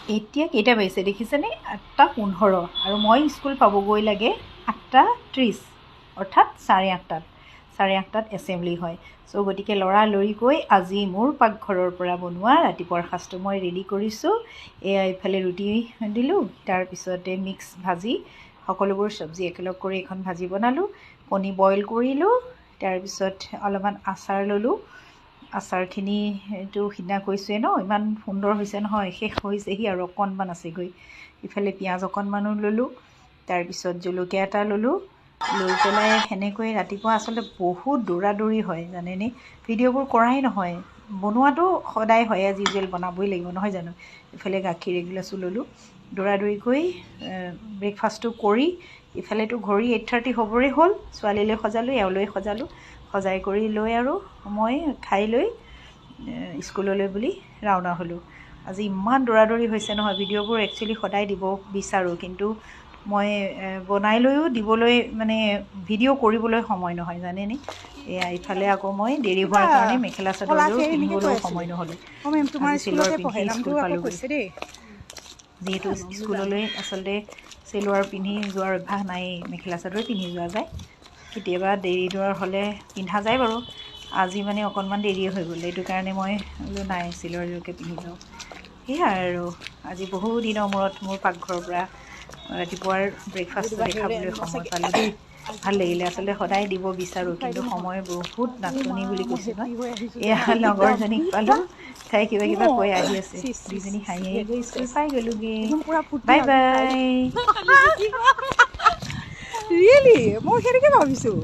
এতিয়া কেইটা বাজিছে দেখিছেনে? 8:15 আৰু মই স্কুল পাবগৈ লাগে 8:30 অৰ্থাৎ 8:30 8:30 এছেম্বলি হয়। চ' গতিকে লৰালৰিকৈ আজি মোৰ পাকঘৰৰ পৰা বনোৱা ৰাতিপুৱাৰ সাজটো মই ৰেডি কৰিছোঁ। এয়া ইফালে ৰুটি দিলোঁ, তাৰপিছতে মিক্স ভাজি সকলোবোৰ চব্জি একেলগ কৰি এখন ভাজি বনালোঁ, কণী বইল কৰিলোঁ, তাৰপিছত অলপমান আচাৰ ল'লোঁ। আচাৰখিনিতো সিদিনা কৈছোঁৱে ন, ইমান সুন্দৰ হৈছে নহয়, শেষ হৈছেহি আৰু অকণমান আছেগৈ। ইফালে পিঁয়াজ অকণমানো ল'লোঁ, তাৰপিছত জলকীয়া এটা ল'লোঁ, লৈ পেলাই সেনেকৈ ৰাতিপুৱা আচলতে বহুত দৌৰা হয় জানেনে। ভিডিঅ'বোৰ কৰাই নহয়, বনোৱাটো সদায় হয়, এজ ইউজুৱেল বনাবই লাগিব নহয় জানো। ইফালে গাখীৰ এগিলাচো ল'লোঁ, দৌৰাদৌৰিকৈ ব্ৰেকফাষ্টটো কৰি ইফালেতো ঘড়ী 8:30 হ'বৰে হ'ল। ছোৱালীলৈ সজালোঁ, এওঁলৈ সজালোঁ, সজাই কৰি লৈ আৰু মই খাই লৈ স্কুললৈ বুলি ৰাওনা হ'লোঁ। আজি ইমান দৌৰাদৌৰি হৈছে নহয়, ভিডিঅ'বোৰ একচুৱেলি সদায় দিব বিচাৰোঁ, কিন্তু মই বনাই লৈও দিবলৈ মানে ভিডিঅ' কৰিবলৈ সময় নহয় জানেনে। এয়া ইফালে আকৌ মই দেৰি হোৱাৰ কাৰণে মেখেলা চাদৰযোৰ পিন্ধিবলৈও সময় নহ'লে আজি চেলোৱাৰ পিন্ধি স্কুল পালোঁগৈ। যিহেতু স্কুললৈ আচলতে চেলোৱাৰ পিন্ধি যোৱাৰ অভ্যাস নায়েই, মেখেলা চাদৰে পিন্ধি যোৱা যায়। কেতিয়াবা দেৰি দৌৰাৰ হ'লে পিন্ধা যায় বাৰু, আজি মানে অকণমান দেৰিয়ে হৈ গ'ল, এইটো কাৰণে মই বোলো নাই চেলোৱাৰযোৰকে পিন্ধি যাওঁ। সেয়াই আৰু আজি বহু দিনৰ মূৰত মোৰ পাকঘৰৰ পৰা ৰাতিপুৱাৰ ব্ৰেকফাষ্টটো দেখাবলৈ সময় পালোঁ দেই, ভাল লাগিলে। আচলতে সদায় দিব বিচাৰোঁ, কিন্তু সময়ৰ বহুত নাটনি বুলি কৈছোঁ নহয়। এয়া লগৰজনীক পালোঁ, তাই কিবা কিবা কৈ আহি আছে, দুইজনী হাঁহি হাঁহি গৈ স্কুল পাই গ'লোগৈ। Bye bye. ৰিয়েলি মই সেইটোকে ভাবিছোঁ।